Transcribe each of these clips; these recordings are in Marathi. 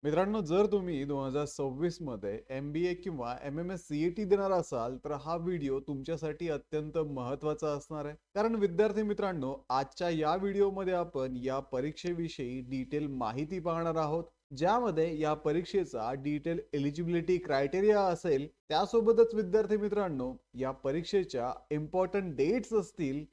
मित्रांनो, जर तुम्ही 2026 मध्ये MBA किंवा MMS CET देणार असाल, तर हा व्हिडिओ तुमच्यासाठी अत्यंत महत्त्वाचा असणार आहे. कारण विद्यार्थी मित्रांनो, आजच्या या व्हिडिओमध्ये आपण या परीक्षेविषयी डिटेल माहिती पाहणार आहोत. ज्यामध्ये या परीक्षेचा डिटेल एलिजिबिलिटी क्रायटेरिया असेल, त्यासोबतच विद्यार्थी मित्रांनो, या परीक्षेच्या इम्पॉर्टंट डेट्स असतील,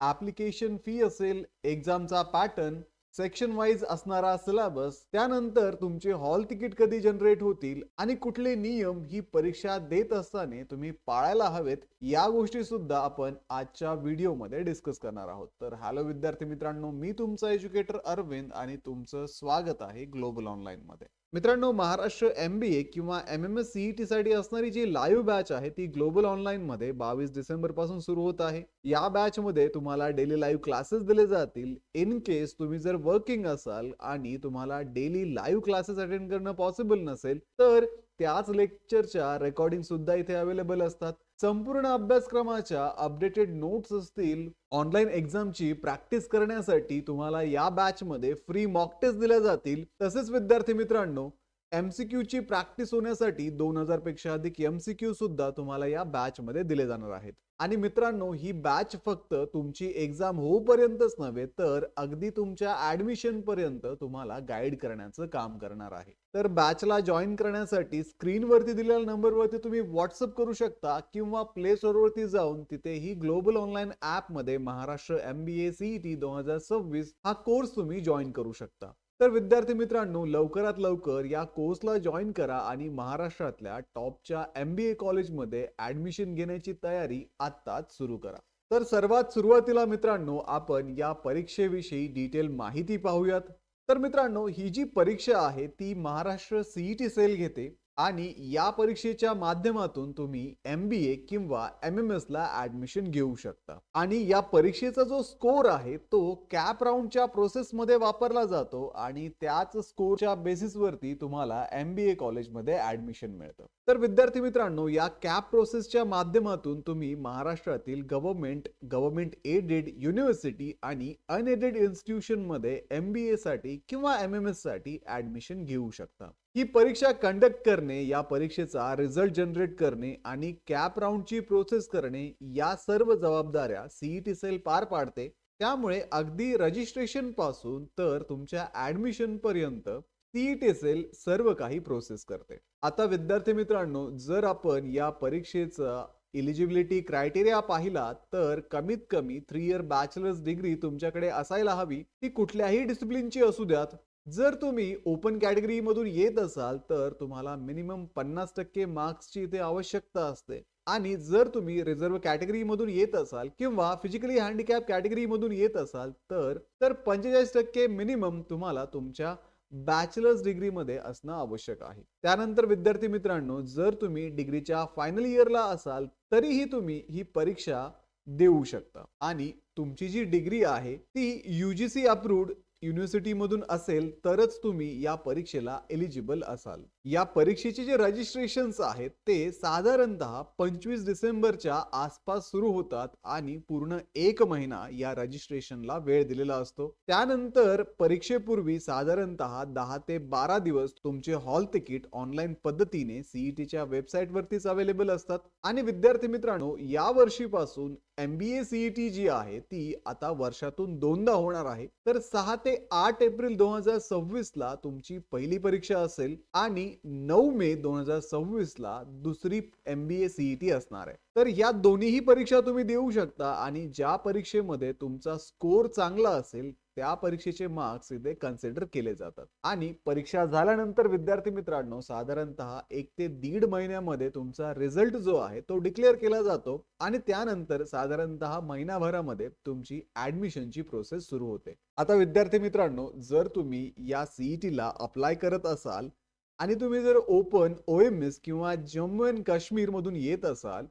ॲप्लिकेशन फी असेल, एक्झामचा पॅटर्न, सेक्शन वाईज असणारा सिलेबस, त्यानंतर तुमचे हॉल तिकीट कधी जनरेट होतील आणि कुठले नियम ही परीक्षा देत असताना तुम्ही पाळायला हवेत, या गोष्टी सुद्धा आपण आजच्या व्हिडिओमध्ये डिस्कस करणार आहोत. तर हॅलो विद्यार्थी मित्रांनो, मी तुमचा एज्युकेटर अरविंद आणि तुमचं स्वागत आहे ग्लोबल ऑनलाईन मध्ये. मित्रांनो, महाराष्ट्र MBA किंवा MMS CET साठी असणारी जी लाईव्ह बॅच आहे ती ग्लोबल ऑनलाईन मध्ये 22 डिसेंबर पासून सुरू होत आहे. या बॅच मध्ये तुम्हाला डेली लाईव्ह क्लासेस दिले जातील. इन केस तुम्ही जर वर्किंग असाल आणि तुम्हाला डेली लाईव्ह क्लासेस अटेंड करणं पॉसिबल नसेल, तर त्याच लेक्चरच्या रेकॉर्डिंग सुद्धा इथे अवेलेबल असतात. संपूर्ण अभ्यासक्रमाच्या अपडेटेड नोट्स असतील, ऑनलाईन एक्झामची प्रॅक्टिस करण्यासाठी तुम्हाला या बॅच मध्ये फ्री मॉक टेस्ट दिल्या जातील. तसेच विद्यार्थी मित्रांनो, MCQ ची प्रॅक्टिस होण्यासाठी 2000 पेक्षा अधिक MCQ सुद्धा तुम्हाला या बॅच मध्ये दिले जाणार आहेत. आणि मित्रांनो, ही बॅच फक्त तुमची एक्झाम होऊपर्यंतच नव्हे, तर अगदी तुमच्या ऍडमिशन पर्यंत तुम्हाला गाईड करण्याचं काम करणार आहे. तर बॅचला जॉईन करण्यासाठी स्क्रीनवरती दिलेल्या नंबरवरती तुम्ही व्हॉट्सअप करू शकता किंवा प्ले स्टोअरवरती जाऊन तिथेही ग्लोबल ऑनलाईन ऍप मध्ये महाराष्ट्र MBA CET 2026 हा कोर्स तुम्ही जॉईन करू शकता. तर विद्यार्थी मित्रांनो, लवकरात लवकर या कोर्सला जॉईन करा आणि महाराष्ट्रातल्या टॉपच्या MBA कॉलेजमध्ये ऍडमिशन घेण्याची तयारी आत्ताच सुरू करा. तर सर्वात सुरुवातीला मित्रांनो, आपण या परीक्षेविषयी डिटेल माहिती पाहूयात. तर मित्रांनो, ही जी परीक्षा आहे ती महाराष्ट्र CET सेल घेते आणि या परीक्षेच्या माध्यमातून तुम्ही MBA किंवा MMS ला ऍडमिशन घेऊ शकता. आणि या परीक्षेचा जो स्कोर आहे तो कॅप राऊंडच्या प्रोसेस मध्ये वापरला जातो आणि त्याच स्कोरच्या बेसिसवरती तुम्हाला MBA कॉलेजमध्ये ऍडमिशन मिळतं. तर विद्यार्थी मित्रांनो, या कॅप प्रोसेसच्या माध्यमातून तुम्ही महाराष्ट्रातील गव्हर्नमेंट एडेड युनिव्हर्सिटी आणि अनएडेड इन्स्टिट्यूशन मध्ये MBA साठी किंवा MMS साठी ऍडमिशन घेऊ शकता. ही परीक्षा कंडक्ट करणे, या परीक्षेचा रिझल्ट जनरेट करणे आणि कॅप राऊंडची प्रोसेस करणे, या सर्व जबाबदाऱ्या CET सेल पार पाडते. त्यामुळे अगदी रजिस्ट्रेशन पासून तर तुमच्या ऍडमिशन पर्यंत CET सेल सर्व काही प्रोसेस करते. आता विद्यार्थी मित्रांनो, जर आपण या परीक्षेचा एलिजिबिलिटी क्रायटेरिया पाहिला तर कमीत कमी 3 इयर बॅचलर्स डिग्री तुमच्याकडे असायला हवी. ती कुठल्याही डिसिप्लिनची असू द्यात. जर तुम्ही ओपन कॅटेगरी मधून येत असाल तर तुम्हाला मिनिमम 50% मार्क्सची इथे आवश्यकता असते. आणि जर तुम्ही रिझर्व्ह कॅटेगरी मधून येत असाल किंवा फिजिकली हँडिकॅप कॅटेगरी मधून येत असाल तर 45% मिनिमम तुम्हाला तुमच्या बॅचलर्स डिग्री मध्ये असणं आवश्यक आहे. त्यानंतर विद्यार्थी मित्रांनो, जर तुम्ही डिग्रीच्या फायनल इयरला असाल तरीही तुम्ही ही परीक्षा देऊ शकता. आणि तुमची जी डिग्री आहे ती UGC अप्रूव्ड युनिव्हर्सिटी मधून असेल तरच तुम्ही या परीक्षेला एलिजिबल असाल. या परीक्षेचे जे रजिस्ट्रेशन्स आहेत ते साधारणतः 25 डिसेंबरच्या आसपास सुरू होतात आणि पूर्ण 1 महिना या रजिस्ट्रेशनला वेळ दिलेला असतो. त्यानंतर परीक्षेपूर्वी साधारणतः 10 ते 12 दिवस तुमचे हॉल तिकीट ऑनलाईन पद्धतीने CETच्या वेबसाईट वरतीच अवेलेबल असतात. आणि विद्यार्थी मित्रांनो, या वर्षीपासून MBA CET जी आहे ती आता वर्षातून 2दा होणार आहे. तर 6 ते 8 एप्रिल 2026 ला तुमची पहिली परीक्षा असेल आणि 9 मे 2026 ला दुसरी MBA CET असणार आहे. तर या दोन्हीही परीक्षा तुम्ही देऊ शकता आणि ज्या परीक्षेमध्ये तुमचा स्कोर चांगला असेल त्या परीक्षेचे मार्क्स इथे कन्सिडर केले जातात. आणि परीक्षा झाल्यानंतर विद्यार्थी मित्रांनो, साधारणतः 1 ते 1.5 महिन्यामध्ये तुमचा रिझल्ट जो आहे तो डिक्लेअर केला जातो आणि त्यानंतर साधारणतः महिनाभरामध्ये तुमची ऍडमिशनची प्रोसेस सुरू होते. आता विद्यार्थी मित्रांनो, जर तुम्ही या CET ला अप्लाय करत असाल आणि तुम्ही जर ओपन OMS किंवा जम्मू अँड काश्मीर मधून येत असाल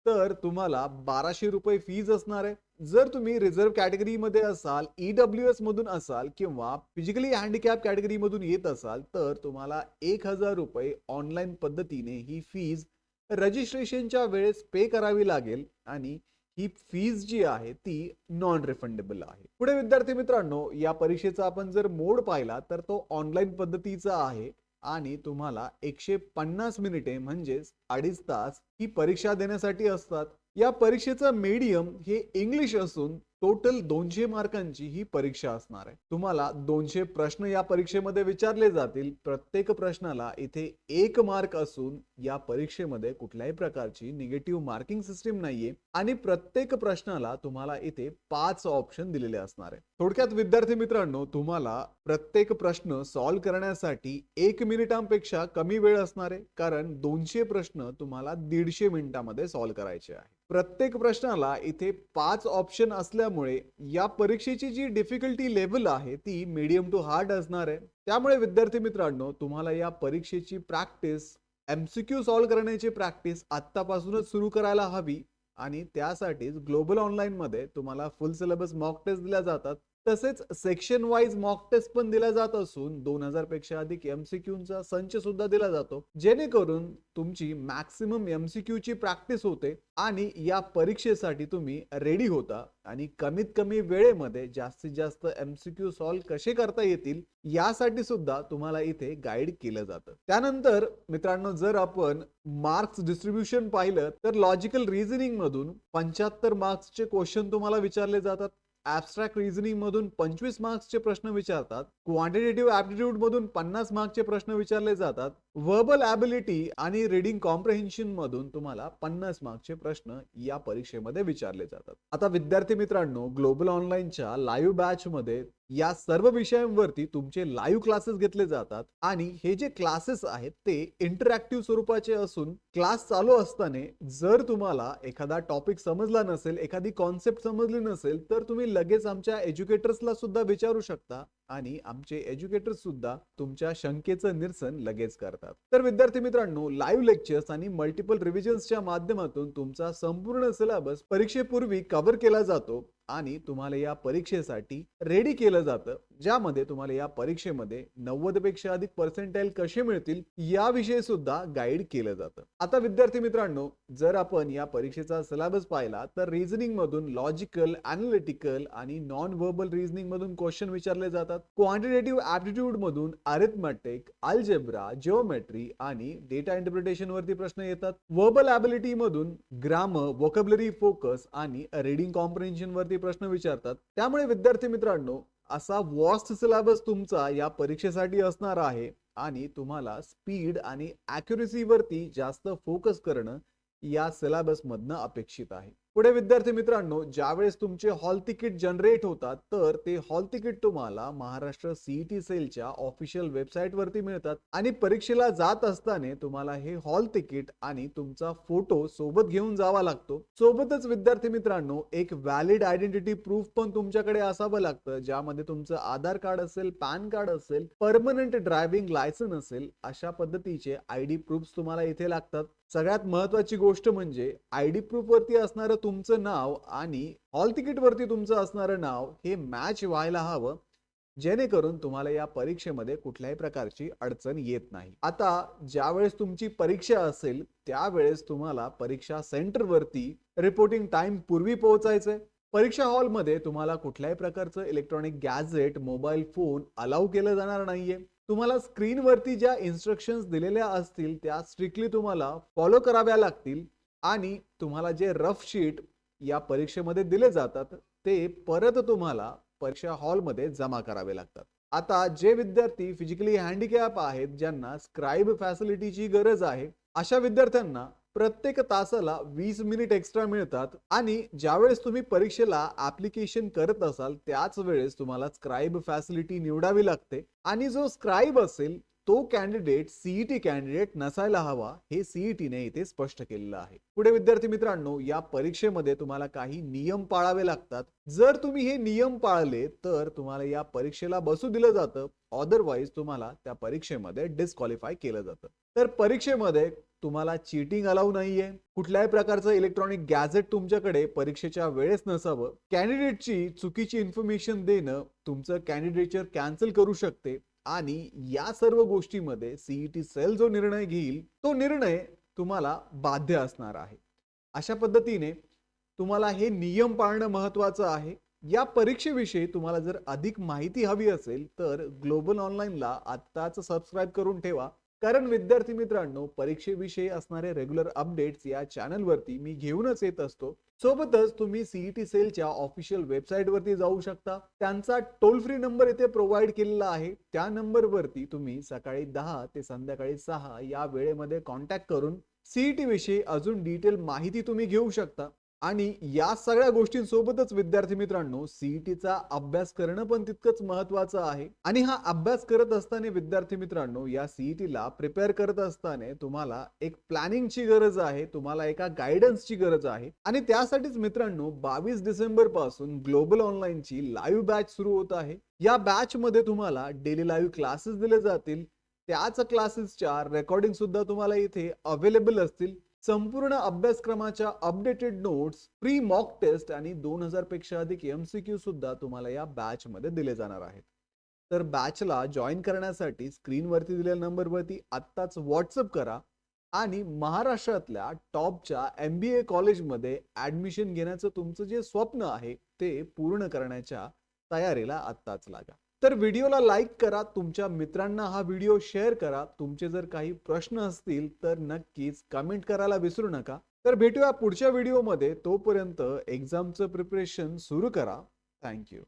तर तुम्हाला 1200 रुपये फीज असणार आहे. जर तुम्ही रिझर्व्ह कॅटेगरी मध्ये असाल, EWS मधून असाल किंवा फिजिकली हँडिकॅप कॅटेगरी मधून येत असाल तर तुम्हाला 1000 रुपये ऑनलाईन पद्धतीने ही फीज रजिस्ट्रेशनच्या वेळेस पे करावी लागेल आणि ही फीज जी आहे ती नॉन रिफंडेबल आहे. पुढे विद्यार्थी मित्रांनो, या परीक्षेचा आपण जर मोड पाहिला तर तो ऑनलाईन पद्धतीचा आहे. आणि तुम्हाला 150 मिनिटे म्हणजेच 2.5 तास ही परीक्षा देण्यासाठी असतात. या परीक्षेचं मीडियम हे इंग्लिश असून टोटल 200 मार्कांची ही परीक्षा असणार आहे. तुम्हाला 200 प्रश्न या परीक्षेमध्ये विचारले जातील. प्रत्येक प्रश्नाला इथे 1 मार्क असून या परीक्षेमध्ये कुठल्याही प्रकारची निगेटिव्ह मार्किंग सिस्टीम नाहीये आणि प्रत्येक प्रश्नाला तुम्हाला इथे 5 ऑप्शन दिलेले असणार आहे. थोडक्यात विद्यार्थी मित्रांनो, तुम्हाला प्रत्येक प्रश्न सॉल्व्ह करण्यासाठी 1 मिनिटांपेक्षा कमी वेळ असणार आहे, कारण 200 प्रश्न तुम्हाला 150 मिनिटांमध्ये सॉल्व्ह करायचे आहे. प्रत्येक प्रश्नाला इथे 5 ऑप्शन असल्यामुळे या परीक्षेची जी डिफिकल्टी लेवल आहे ती मीडियम टू हार्ड असणार आहे. त्यामुळे विद्यार्थी मित्रांनो, तुम्हाला या परीक्षेची प्रॅक्टिस, एमसीक्यू सॉल्व्ह करण्याची प्रॅक्टिस आत्तापासूनच सुरू करायला हवी आणि त्यासाठीच ग्लोबल ऑनलाईन मध्ये तुम्हाला फुल सिलेबस मॉक टेस्ट दिल्या जातात. तसेच सेक्शन वाइज मॉक टेस्ट पण दिला जात असून 2000 पेक्षा अधिक एमसीक्यूचा संच सुद्धा दिला जातो, जेणेकरून तुमची मॅक्सिमम एमसीक्यू ची प्रॅक्टिस होते आणि या परीक्षेसाठी तुम्ही रेडी होता आणि कमीत कमी वेळेमध्ये जास्तीत जास्त एमसीक्यू सॉल्व्ह कसे करता येतील यासाठी सुद्धा तुम्हाला इथे गाईड केलं जातं. त्यानंतर मित्रांनो, जर आपण मार्क्स डिस्ट्रीब्युशन पाहिलं तर लॉजिकल रिझनिंग मधून 75 मार्क्सचे क्वेश्चन तुम्हाला विचारले जातात. ॲब्स्ट्रॅक्ट रिझनिंग मधून 25 मार्क्सचे प्रश्न विचारतात. क्वांटिटेटिव्ह ॲप्टिट्यूड मधून 50 मार्क्सचे प्रश्न विचारले जातात. वर्बल ॲबिलिटी आणि रीडिंग कॉम्प्रिहेन्शन मधून तुम्हाला 50 मार्क्सचे प्रश्न या परीक्षेमध्ये विचारले जातात. आता विद्यार्थी मित्रांनो, ग्लोबल ऑनलाईनच्या लाईव्ह बॅच मध्ये या सर्व विषयांवरती तुमचे लाईव्ह क्लासेस घेतले जातात आणि हे जे क्लासेस आहेत ते इंटरॅक्टिव्ह स्वरूपाचे असून क्लास चालू असताना जर तुम्हाला एखादा टॉपिक समजला नसेल, एखादी कॉन्सेप्ट समजली नसेल, तर तुम्ही लगेच आमच्या एज्युकेटर्सला सुद्धा विचारू शकता आणि आमचे एज्युकेटर्स सुद्धा तुमच्या शंकेचं निरसन लगेच करतात. तर विद्यार्थी मित्रांनो, लाईव्ह लेक्चर्स आणि मल्टिपल रिव्हिजन्सच्या माध्यमातून तुमचा संपूर्ण सिलेबस परीक्षेपूर्वी कव्हर केला जातो आणि तुम्हाला या परीक्षेसाठी रेडी केलं जातं, ज्यामध्ये तुम्हाला या परीक्षेमध्ये 90 पेक्षा अधिक पर्सेंटाइल कसे मिळतील याविषयी सुद्धा गाईड केलं जातं. आता विद्यार्थी मित्रांनो, जर आपण या परीक्षेचा सिलेबस पाहिला तर रिझनिंग मधून लॉजिकल, एनालिटिकल आणि नॉन व्हर्बल रिझनिंग मधून क्वेश्चन विचारले जातात. क्वांटिटेटिव्ह ॲप्टिट्यूड मधून अरिथमेटिक, अल्जेब्रा, जिओमेट्री आणि डेटा इंटरप्रिटेशन वरती प्रश्न येतात. वर्बल ॲबिलिटी मधून ग्रामर, व्होकॅब्युलरी फोकस आणि रीडिंग कॉम्प्रिहेन्शन वरती प्रश्न विचारतात. त्यामुळे विद्यार्थी मित्रांनो, असा वॉस्ट सिलेबस तुमचा या परीक्षेसाठी असणार आहे आणि तुम्हाला स्पीड आणि ॲक्युरेसी वरती जास्त फोकस करणं या सिलेबस मधनं अपेक्षित आहे. पुढे विद्यार्थी मित्रांनो, ज्यावेळेस तुमचे हॉल तिकीट जनरेट होतात तर ते हॉल तिकीट तुम्हाला महाराष्ट्र सीईटी सेलच्या ऑफिशियल वेबसाईट वरती मिळतात आणि परीक्षेला जात असताना तुम्हाला हे हॉल तिकीट आणि तुमचा फोटो सोबत घेऊन जावा लागतो. सोबतच विद्यार्थी मित्रांनो, एक व्हॅलिड आयडेंटिटी प्रूफ पण तुमच्याकडे असावं लागतं, ज्यामध्ये तुमचं आधार कार्ड असेल, पॅन कार्ड असेल, परमनंट ड्रायव्हिंग लायसन असेल, अशा पद्धतीचे आयडी प्रूफ्स तुम्हाला इथे लागतात. सगळ्यात महत्त्वाची गोष्ट म्हणजे आयडी प्रूफ वरती असणारं तुमचं नाव आणि हॉल तिकीट वरती तुमचं असणारं नाव हे मॅच व्हायला हवं, जेणेकरून तुम्हाला या परीक्षेमध्ये कुठल्याही प्रकारची अडचण येत नाही. आता ज्यावेळेस तुमची परीक्षा असेल त्यावेळेस तुम्हाला परीक्षा सेंटर वरती रिपोर्टिंग टाइम पूर्वी पोहोचायचंय. परीक्षा हॉलमध्ये तुम्हाला कुठल्याही प्रकारचं electronic gadget, mobile phone allow केलं जाणार नाहीये. तुम्हाला स्क्रीनवरती ज्या इन्स्ट्रक्शन्स दिलेल्या असतील त्या स्ट्रिक्टली तुम्हाला फॉलो कराव्या लागतील आणि तुम्हाला जे रफ शीट या परीक्षेमध्ये दिले जातात ते परत तुम्हाला परीक्षा हॉलमध्ये जमा करावे लागतात. आता जे विद्यार्थी फिजिकली हँडिकॅप आहेत, ज्यांना स्क्राइब फॅसिलिटीची गरज आहे, अशा विद्यार्थ्यांना प्रत्येक तासाला 20 मिनिट एक्स्ट्रा मिळतात आणि ज्यावेळेस तुम्ही परीक्षेला ऍप्लिकेशन करत असाल त्याच वेळेस तुम्हाला स्क्राइब फॅसिलिटी निवडावी लागते आणि जो स्क्राइब असेल तो कॅन्डिडेट सीईटी कॅन्डिडेट नसायला हवा, हे सीईटीने इथे स्पष्ट केलेलं आहे. पुढे विद्यार्थी मित्रांनो, या परीक्षेमध्ये तुम्हाला काही नियम पाळावे लागतात. जर तुम्ही हे नियम पाळले तर तुम्हाला या परीक्षेला बसू दिलं जातं, अदरवाईज तुम्हाला त्या परीक्षेमध्ये डिस्क्वालिफाय केलं जातं. तर परीक्षेमध्ये तुम्हाला चीटिंग अलाउ नाहीये. कुठल्याही प्रकारचं इलेक्ट्रॉनिक गॅजेट तुमच्याकडे परीक्षेच्या वेळेस नसावं. कॅन्डिडेटची चुकीची इन्फॉर्मेशन देणं तुमचं कॅन्डिडेचर कॅन्सल करू शकते आणि या सर्व गोष्टीमध्ये सीईटी सेल जो निर्णय घेईल तो निर्णय तुम्हाला बाध्य असणार आहे. अशा पद्धतीने तुम्हाला हे नियम पाळणं महत्त्वाचं आहे या परीक्षेविषयी तुम्हाला जर अधिक माहिती हवी असेल तर ग्लोबल ऑनलाईनला आत्ताच सबस्क्राईब करून ठेवा. कारण विद्यार्थी मित्रांनो, परीक्षेविषयी असणारे रेग्युलर अपडेट्स या चॅनलवरती मी घेऊनच येत असतो. सोबतच तुम्ही सीईटी सेलच्या ऑफिशियल वेबसाईटवरती जाऊ शकता. त्यांचा टोल फ्री नंबर इथे प्रोव्हाइड केलेला आहे. त्या नंबरवरती तुम्ही सकाळी 10 ते संध्याकाळी 6 या वेळेमध्ये कॉन्टॅक्ट करून सीईटी विषयी अजून डिटेल माहिती तुम्ही घेऊ शकता. आणि या सगळ्या गोष्टींसोबतच विद्यार्थी मित्रांनो, सीईटीचा अभ्यास करणं पण तितकंच महत्त्वाचं आहे. आणि हा अभ्यास करत असताना विद्यार्थी मित्रांनो, या सीईटीला प्रिपेअर करत असताना तुम्हाला एक प्लॅनिंगची गरज आहे, तुम्हाला एका गाईडन्सची गरज आहे. आणि त्यासाठीच मित्रांनो, 22 डिसेंबर पासून ग्लोबल ऑनलाईनची लाईव्ह बॅच सुरू होत आहे. या बॅच मध्ये तुम्हाला डेली लाईव्ह क्लासेस दिले जातील. त्याच क्लासेसच्या रेकॉर्डिंग सुद्धा तुम्हाला इथे अवेलेबल असतील. संपूर्ण अभ्यासक्रमाच्या updated notes, pre mock test आणि 2000 पेक्षा अधिक एमसीक्यू सुद्धा तुम्हाला या बॅच मध्ये दिले जाणार आहेत. तर बॅचला जॉईन करण्यासाठी स्क्रीनवरती दिलेल्या नंबरवरती आत्ताच व्हॉट्सअप करा आणि महाराष्ट्रातल्या टॉपच्या MBA कॉलेजमध्ये ऍडमिशन घेण्याचं तुमचं जे स्वप्न आहे ते पूर्ण करण्याच्या तयारीला आत्ताच लागा. तर व्हिडिओला लाईक करा, तुमच्या मित्रांना हा व्हिडिओ शेअर करा. तुमचे जर काही प्रश्न असतील तर नक्कीच कमेंट करायला विसरू नका. तर भेटूया पुढच्या व्हिडिओमध्ये. तोपर्यंत एक्झामचं प्रिपरेशन सुरू करा. थँक्यू.